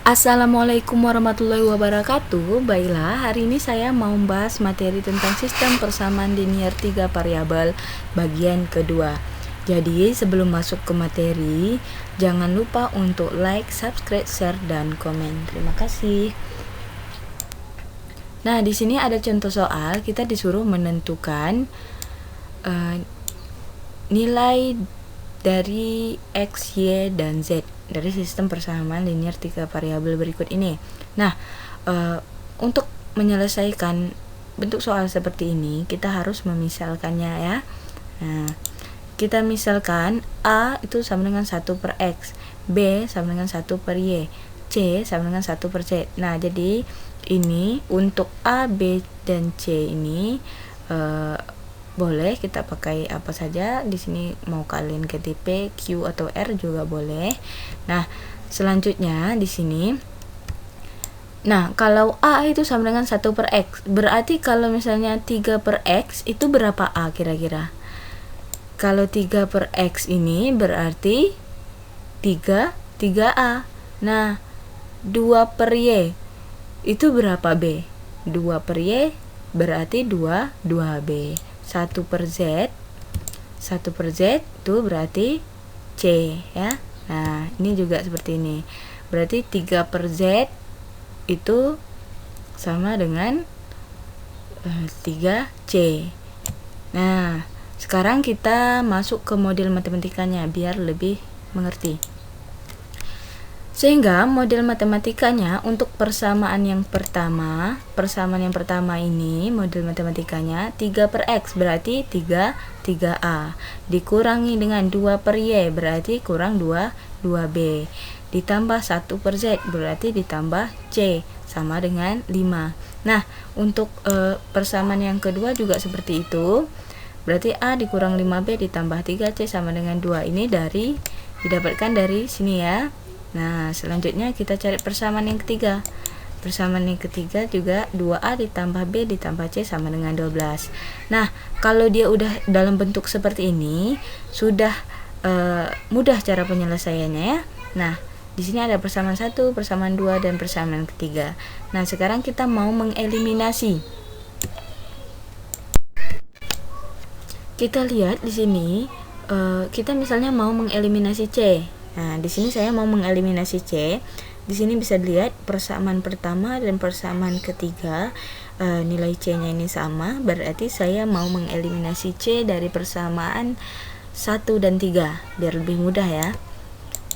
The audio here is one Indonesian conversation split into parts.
Assalamualaikum warahmatullahi wabarakatuh. Baiklah, hari ini saya mau membahas materi tentang sistem persamaan linear 3 variabel bagian kedua. Jadi, sebelum masuk ke materi, jangan lupa untuk like, subscribe, share, dan komen. Terima kasih. Nah, di sini ada contoh soal. Kita disuruh menentukan nilai dari X, Y, dan Z dari sistem persamaan linear 3 variabel berikut ini. Nah, untuk menyelesaikan bentuk soal seperti ini, kita harus memisalkannya ya. Nah, kita misalkan A itu sama dengan 1 per X, B sama dengan 1 per Y, C sama dengan 1 per Z. Nah, jadi ini untuk A, B, dan C ini boleh kita pakai apa saja. Di sini mau kalian ketik P, Q atau R juga boleh. Nah, selanjutnya di sini. Nah, kalau A itu sama dengan 1 per X, berarti kalau misalnya 3 per X itu berapa A kira-kira? Kalau 3 per X ini berarti 3A. Nah, 2 per Y itu berapa B? 2 per Y berarti 2B. 1 per Z itu berarti C ya. Nah, ini juga seperti ini. Berarti 3 per Z itu sama dengan 3C. Nah, sekarang kita masuk ke model matematikanya biar lebih mengerti. Sehingga model matematikanya untuk persamaan yang pertama ini model matematikanya 3 per X berarti 3A dikurangi dengan 2 per Y berarti kurang 2B ditambah 1 per Z berarti ditambah C sama dengan 5. Nah, untuk persamaan yang kedua juga seperti itu. Berarti A dikurang 5B ditambah 3C sama dengan 2. Ini didapatkan dari sini ya. Nah, selanjutnya kita cari persamaan yang ketiga. Persamaan yang ketiga juga 2A ditambah B ditambah C sama dengan 12. Nah, kalau dia udah dalam bentuk seperti ini, sudah mudah cara penyelesaiannya ya. Nah, di sini ada persamaan 1, persamaan 2, dan persamaan ketiga. Nah, sekarang kita mau mengeliminasi. Kita lihat di sini, kita misalnya mau mengeliminasi C. Nah, di sini saya mau mengeliminasi C. Di sini bisa dilihat persamaan pertama dan persamaan ketiga, nilai C-nya ini sama, berarti saya mau mengeliminasi C dari persamaan 1 dan 3 biar lebih mudah ya.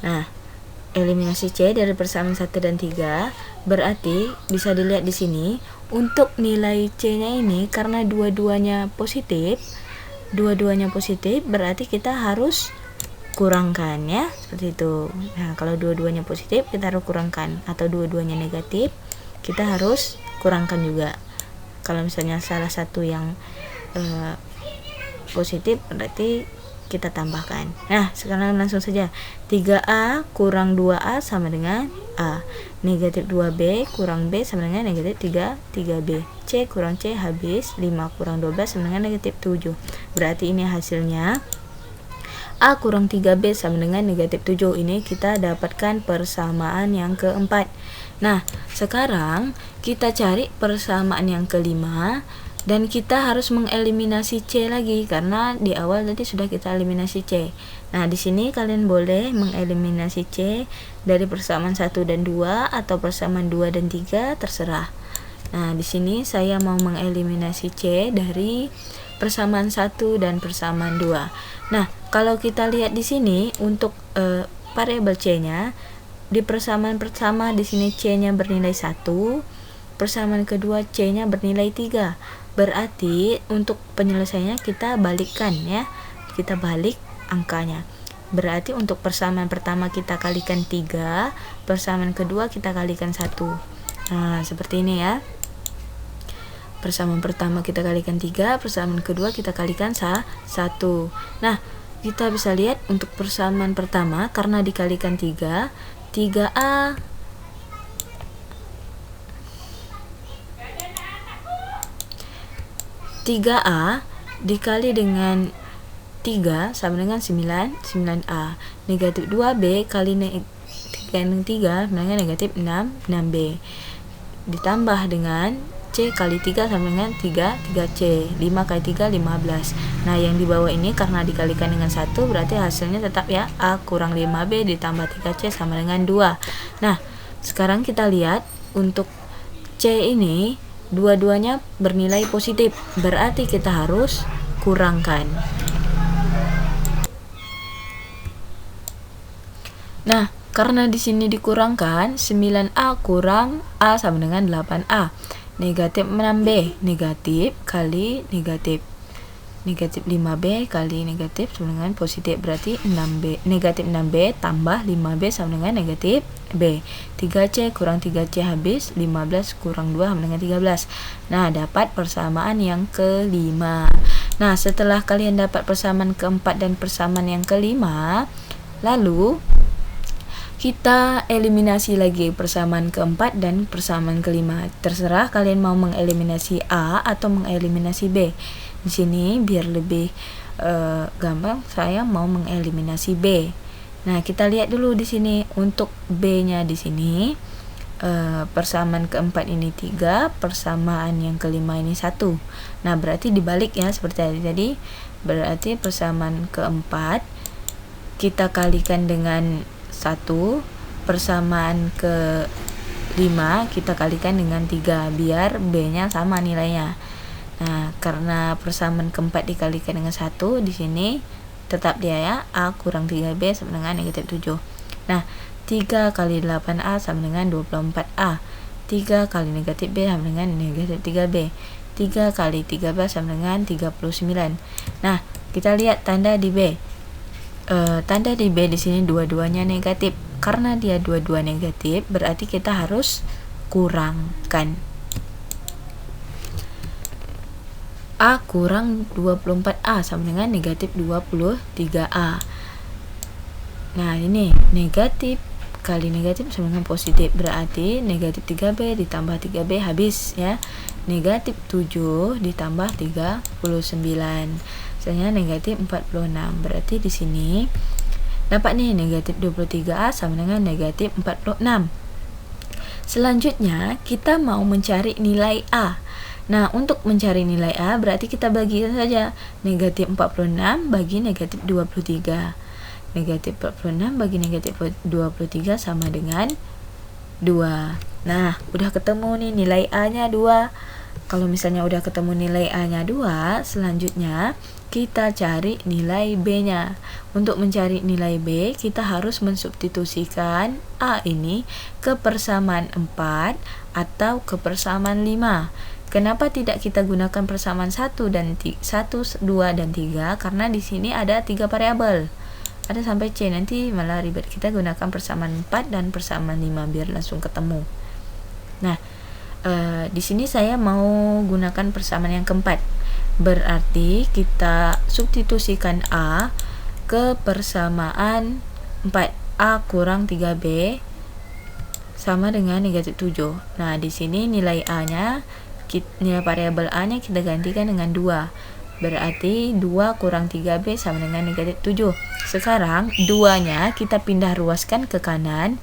Nah, eliminasi C dari persamaan 1 dan 3 berarti bisa dilihat di sini untuk nilai C-nya ini karena dua-duanya positif berarti kita harus kurangkan ya, seperti itu. Nah, kalau dua-duanya positif kita harus kurangkan, atau dua-duanya negatif kita harus kurangkan juga. Kalau misalnya salah satu yang positif berarti kita tambahkan. Nah, sekarang langsung saja. 3A kurang 2A sama dengan A. Negatif 2B kurang B sama dengan negatif 3B. C kurang C habis. 5 kurang 12 sama dengan negatif 7. Berarti ini hasilnya A kurang 3B sama dengan negatif 7. Ini kita dapatkan persamaan yang keempat. Nah, sekarang kita cari persamaan yang kelima. Dan kita harus mengeliminasi C lagi karena di awal tadi sudah kita eliminasi C. Nah, di sini kalian boleh mengeliminasi C dari persamaan 1 dan 2 atau persamaan 2 dan 3 terserah. Nah, di sini saya mau mengeliminasi C dari persamaan 1 dan persamaan 2. Nah, kalau kita lihat di sini untuk variabel C-nya di persamaan pertama di sini C-nya bernilai 1, persamaan kedua C-nya bernilai 3. Berarti untuk penyelesaiannya kita balikkan ya. Kita balik angkanya. Berarti untuk persamaan pertama kita kalikan 3, persamaan kedua kita kalikan 1. Nah, seperti ini ya. Persamaan pertama kita kalikan 3, persamaan kedua kita kalikan 1. Nah, kita bisa lihat untuk persamaan pertama karena dikalikan 3, 3A dikali dengan 3 sama dengan 9A. Negatif 2B kali gandeng 3 sama dengan negatif 6B. Ditambah dengan C kali 3 sama dengan 3C. 5 kali 3, 15. Nah, yang di bawah ini karena dikalikan dengan 1, berarti hasilnya tetap ya A kurang 5B ditambah 3C sama dengan 2. Nah, sekarang kita lihat untuk C ini dua-duanya bernilai positif, berarti kita harus kurangkan. Nah, karena di sini dikurangkan, 9A kurang A sama dengan 8A. Negatif 6B, negatif kali negatif. Negatif 5B kali negatif sama dengan positif, berarti 6B. Negatif 6B tambah 5B sama dengan negatif B. 3C kurang 3C habis, 15 kurang 2 sama dengan 13. Nah, dapat persamaan yang kelima. Nah, setelah kalian dapat persamaan keempat dan persamaan yang kelima, lalu kita eliminasi lagi persamaan keempat dan persamaan kelima. Terserah kalian mau mengeliminasi A atau mengeliminasi B. Di sini biar lebih gampang, saya mau mengeliminasi B. Nah, kita lihat dulu di sini untuk B-nya di sini persamaan keempat ini 3, persamaan yang kelima ini 1. Nah, berarti dibalik ya seperti tadi. Berarti persamaan keempat kita kalikan dengan 1, persamaan ke 5 kita kalikan dengan 3 biar B-nya sama nilainya. Nah, karena persamaan keempat dikalikan dengan 1 di sini tetap dia ya A kurang 3B sama dengan negatif 7. Nah, 3 kali 8A sama dengan 24A. 3 kali negatif B sama dengan negatif 3B. 3 kali 13 sama dengan 39. Nah, kita lihat tanda di B. Tanda di B di sini dua-duanya negatif. Karena dia dua-dua negatif, berarti kita harus kurangkan. A kurang 24A sama dengan negatif 23A. Nah, ini negatif kali negatif sama dengan positif, berarti negatif 3B ditambah 3B habis ya. Negatif 7 ditambah 39. Misalnya negatif 46. Berarti di sini dapat nih negatif 23A sama dengan negatif 46. Selanjutnya kita mau mencari nilai A. Nah, untuk mencari nilai A berarti kita bagikan saja negatif 46 bagi negatif 23. Negatif 46 bagi negatif 23 sama dengan 2. Nah, udah ketemu nih nilai A-nya 2. Kalau misalnya udah ketemu nilai A-nya 2, selanjutnya kita cari nilai B-nya. Untuk mencari nilai B, kita harus mensubstitusikan A ini ke persamaan 4 atau ke persamaan 5. Kenapa tidak kita gunakan persamaan 1, 2, dan 3? Karena di sini ada 3 variabel. Ada sampai C, nanti malah ribet. Kita gunakan persamaan 4 dan persamaan 5 biar langsung ketemu. Nah, di sini saya mau gunakan persamaan yang keempat. Berarti kita substitusikan A ke persamaan 4. A kurang 3B sama dengan negatif 7. Nah, di sini nilai A-nya, nilai variabel A-nya kita gantikan dengan 2. Berarti 2 kurang 3B sama dengan negatif 7. Sekarang 2-nya kita pindah ruaskan ke kanan.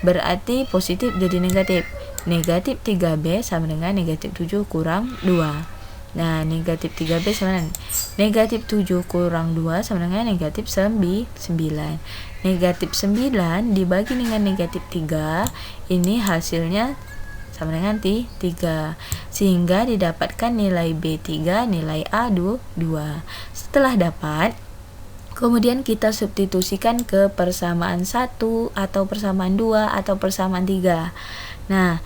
Berarti positif jadi negatif. Negatif 3B sama dengan negatif 7 kurang 2. Nah, negatif 3B sama dengan negatif 7 kurang 2 sama dengan negatif 9. Negatif 9 dibagi dengan negatif 3, ini hasilnya sama dengan 3. Sehingga didapatkan nilai B3, nilai A 2. Setelah dapat, kemudian kita substitusikan ke persamaan 1 atau persamaan 2 atau persamaan 3. Nah,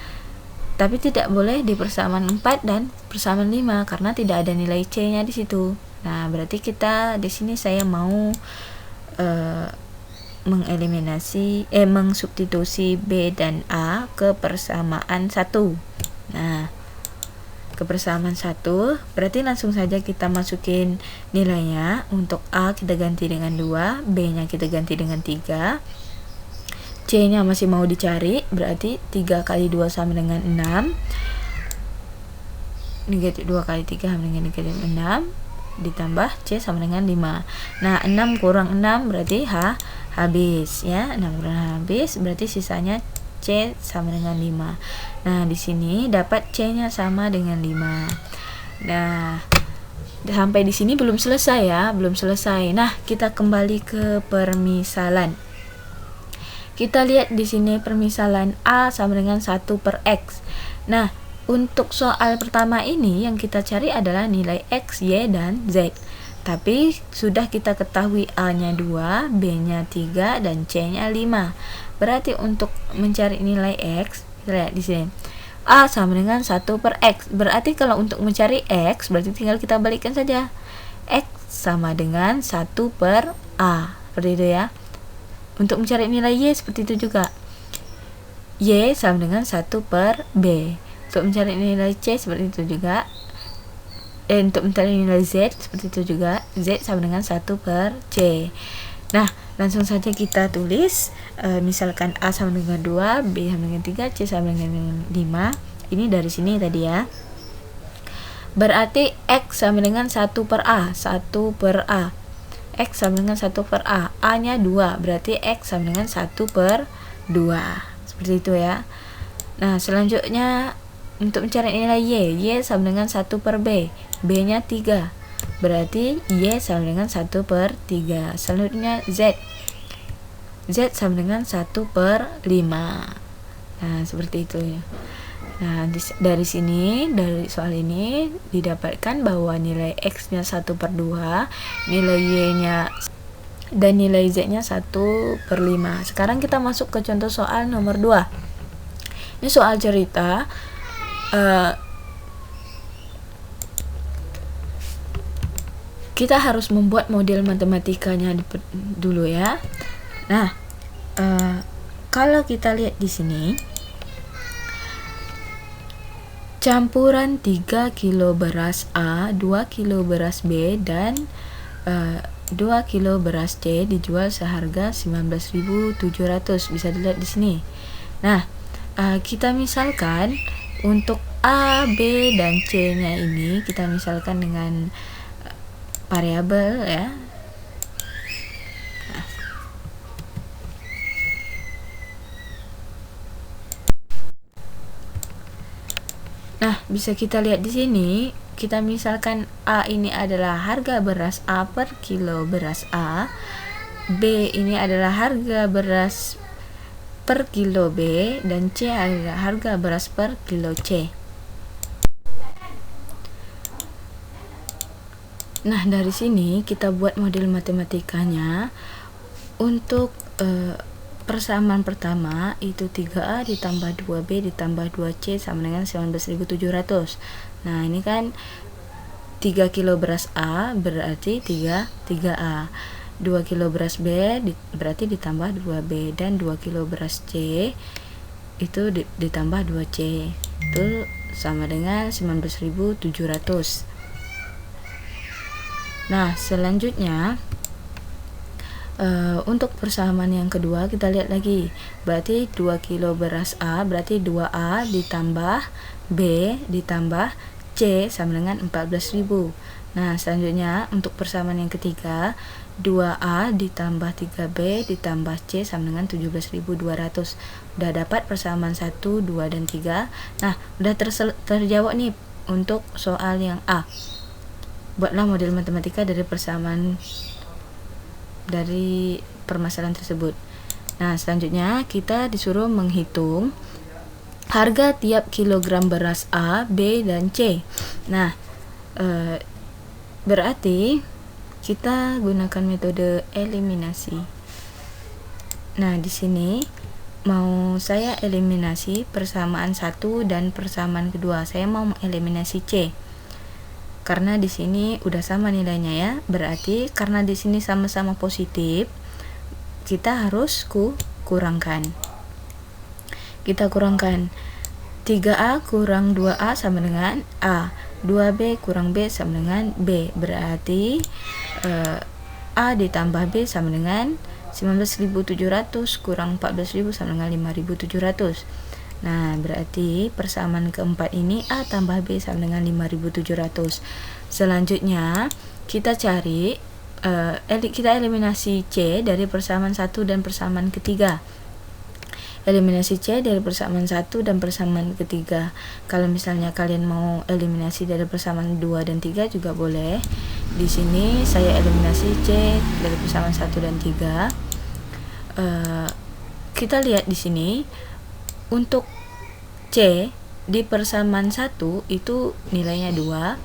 tapi tidak boleh di persamaan 4 dan persamaan 5 karena tidak ada nilai C-nya di situ. Nah, berarti kita di sini saya mau mengsubstitusi B dan A ke persamaan 1. Nah, ke persamaan 1 berarti langsung saja kita masukin nilainya. Untuk A kita ganti dengan 2, B-nya kita ganti dengan 3, C-nya masih mau dicari, berarti 3 kali 2 sama dengan 6. Negatif 2 kali 3 sama dengan negatif 6. ditambah C sama dengan 5. Nah, 6 kurang 6 berarti habis ya. 6 kurang habis berarti sisanya C sama dengan 5. Nah, di sini dapat C-nya sama dengan 5. Nah, sampai di sini belum selesai ya, belum selesai. Nah, kita kembali ke permisalan. Kita lihat di sini permisalan A sama dengan 1/X. Nah, untuk soal pertama ini yang kita cari adalah nilai X, Y, dan Z. Tapi sudah kita ketahui A-nya 2, B-nya 3, dan C-nya 5. Berarti untuk mencari nilai X, kita lihat di sini. A sama dengan 1/X. Berarti kalau untuk mencari X, berarti tinggal kita balikkan saja. X sama dengan 1/A. Seperti itu ya. Untuk mencari nilai Y seperti itu juga. Y sama dengan 1/B. Untuk mencari nilai C seperti itu juga. Untuk mencari nilai Z seperti itu juga. Z sama dengan 1/C. Nah, langsung saja kita tulis. Misalkan A sama dengan 2, B sama dengan 3, C sama dengan 5. Ini dari sini tadi ya. Berarti X sama dengan 1/A. 1/A. X sama dengan 1/A. A-nya 2, berarti X sama dengan 1/2. Seperti itu ya. Nah, selanjutnya untuk mencari nilai Y sama dengan 1/B. B-nya 3, berarti Y sama dengan 1/3. Selanjutnya Z sama dengan 1/5. Nah, seperti itu ya. Nah, dari sini, dari soal ini didapatkan bahwa nilai X-nya 1/2, nilai Y-nya dan nilai Z-nya 1/5. Sekarang kita masuk ke contoh soal nomor 2. Ini soal cerita. Kita harus membuat model matematikanya dulu ya. Nah, kalau kita lihat di sini, campuran 3 kilo beras A, 2 kilo beras B, dan 2 kilo beras C dijual seharga 19.700. Bisa dilihat di sini. Nah, kita misalkan untuk A, B, dan C-nya ini kita misalkan dengan variabel ya. Nah, bisa kita lihat di sini, kita misalkan A ini adalah harga beras A per kilo beras A, B ini adalah harga beras per kilo B, dan C adalah harga beras per kilo C. Nah, dari sini kita buat model matematikanya. Untuk persamaan pertama itu 3A ditambah 2B ditambah 2C sama dengan 19.700. Nah, ini kan 3 kilo beras A berarti 3A. 2 kilo beras B berarti ditambah 2B, dan 2 kilo beras C itu ditambah 2C. Itu sama dengan 19.700. Nah, selanjutnya untuk persamaan yang kedua kita lihat lagi. Berarti 2 kilo beras A berarti 2A ditambah B ditambah C sama dengan 14.000. Nah, selanjutnya untuk persamaan yang ketiga, 2A ditambah 3B ditambah C sama dengan 17.200. Udah dapat persamaan 1, 2, dan 3. Nah, udah terjawab nih untuk soal yang A. Buatlah model matematika dari persamaan dari permasalahan tersebut. Nah, selanjutnya kita disuruh menghitung harga tiap kilogram beras A, B, dan C. Nah, berarti kita gunakan metode eliminasi. Nah, di sini mau saya eliminasi persamaan 1 dan persamaan kedua. Saya mau mengeliminasi C. Karena di sini udah sama nilainya ya. Berarti karena di sini sama-sama positif, kita harus kurangkan. Kita kurangkan 3A kurang 2A sama dengan A. 2B kurang B sama dengan B. Berarti A ditambah B sama dengan 19.700 kurang 14.000 sama dengan 5.700. Nah, berarti persamaan keempat ini A tambah B sama dengan 5.700. Selanjutnya kita cari kita eliminasi C dari persamaan 1 dan persamaan ketiga. Eliminasi C dari persamaan 1 dan persamaan ketiga. Kalau misalnya kalian mau eliminasi dari persamaan 2 dan 3 juga boleh. Di sini saya eliminasi C dari persamaan 1 dan 3. Kita lihat di sini untuk C di persamaan 1 itu nilainya 2.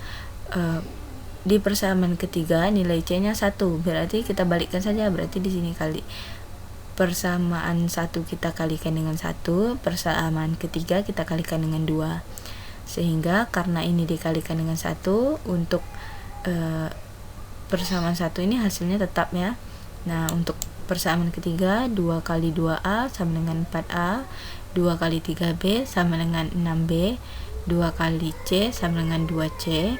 Di persamaan ketiga nilai C-nya 1. Berarti kita balikkan saja, berarti di sini kali persamaan 1 kita kalikan dengan 1, persamaan ketiga kita kalikan dengan 2. Sehingga karena ini dikalikan dengan 1, untuk persamaan 1 ini hasilnya tetap ya. Nah, untuk persamaan ketiga 2 kali 2A sama dengan 4A, 2 kali 3B sama dengan 6B, 2 kali C sama dengan 2C,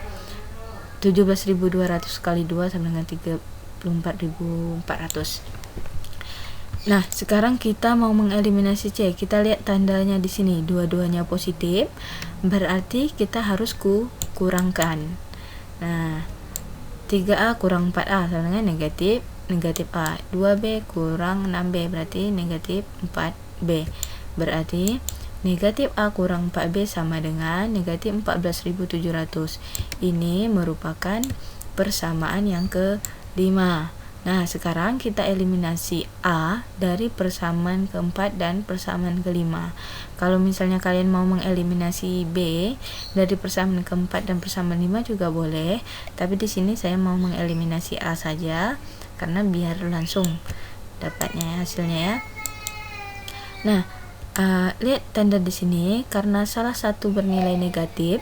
17.200 kali 2 sama dengan 34.400. Nah, sekarang kita mau mengeliminasi C. Kita lihat tandanya di sini, dua-duanya positif, berarti kita harus kurangkan. Nah, 3A kurang 4A sama dengan negatif A. 2B kurang 6B berarti negatif 4B. Berarti negatif A kurang 4B sama dengan negatif 14.700. Ini merupakan persamaan yang kelima. Nah, sekarang kita eliminasi A dari persamaan keempat dan persamaan kelima. Kalau misalnya kalian mau mengeliminasi B dari persamaan keempat dan persamaan 5 juga boleh. Tapi di sini saya mau mengeliminasi A saja karena biar langsung dapatnya hasilnya ya. Nah, lihat tanda di sini, karena salah satu bernilai negatif,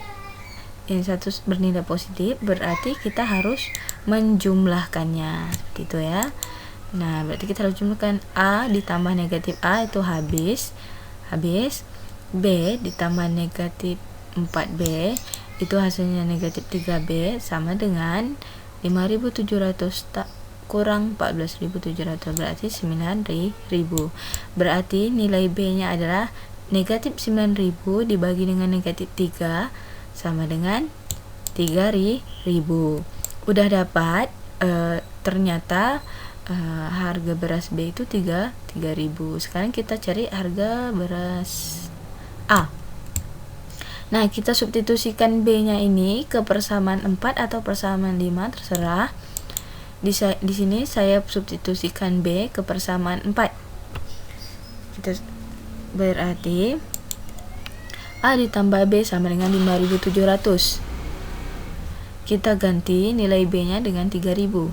yang satu bernilai positif, berarti kita harus menjumlahkannya, seperti itu ya. Nah, berarti kita harus jumlahkan A ditambah negatif A itu habis, B ditambah negatif 4B itu hasilnya negatif 3B sama dengan 5.700 kurang 14.700 berarti 9.000. Berarti nilai B nya adalah negatif 9.000 dibagi dengan negatif 3 sama dengan 3.000. Udah dapat, ternyata harga beras B itu 3.000. Sekarang kita cari harga beras A. Nah, kita substitusikan B nya ini ke persamaan 4 atau persamaan 5 terserah. Di sini saya substitusikan B ke persamaan 4. Berarti A ditambah B sama dengan 5.700. Kita ganti nilai B nya dengan 3.000.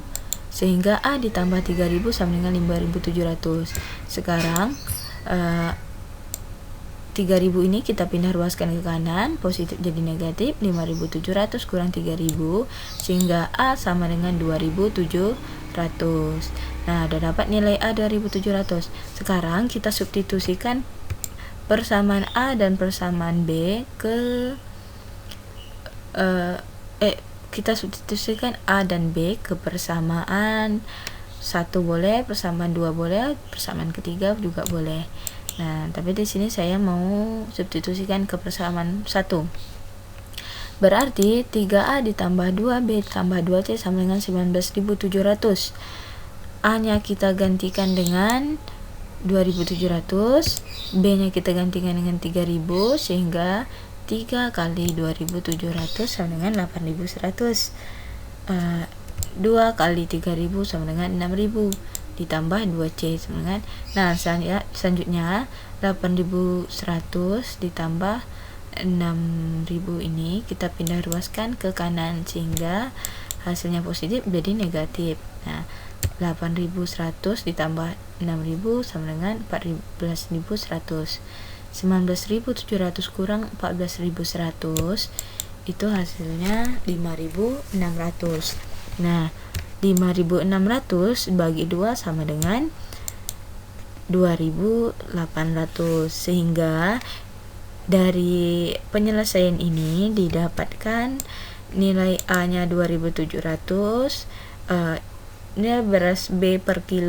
Sehingga A ditambah 3.000 sama dengan 5.700. Sekarang 3.000 ini kita pindah ruaskan ke kanan, positif jadi negatif, 5.700 kurang 3.000 sehingga A sama dengan 2.700. Nah, udah dapat nilai A 2.700. Sekarang kita substitusikan persamaan A dan persamaan B ke kita substitusikan A dan B ke persamaan 1 boleh, persamaan 2 boleh, persamaan ketiga juga boleh. Nah, tapi di sini saya mau substitusikan ke persamaan 1. Berarti 3A ditambah 2B tambah 2C sama dengan 19.700. A-nya kita gantikan dengan 2.700, B-nya kita gantikan dengan 3.000 sehingga 3 kali 2.700 sama dengan 8.100. 2 kali 3.000 sama dengan 6.000 ditambah 2C sama dengan, nah selanjutnya 8.100 ditambah 6.000 ini kita pindah ruaskan ke kanan sehingga hasilnya positif jadi negatif. Nah, 8.100 ditambah 6.000 sama dengan 14.100. 19.700 kurang 14.100 itu hasilnya 5.600. Nah, 5.600 bagi 2 sama dengan 2.800 sehingga dari penyelesaian ini didapatkan nilai A nya 2.700, nilai beras B per kilo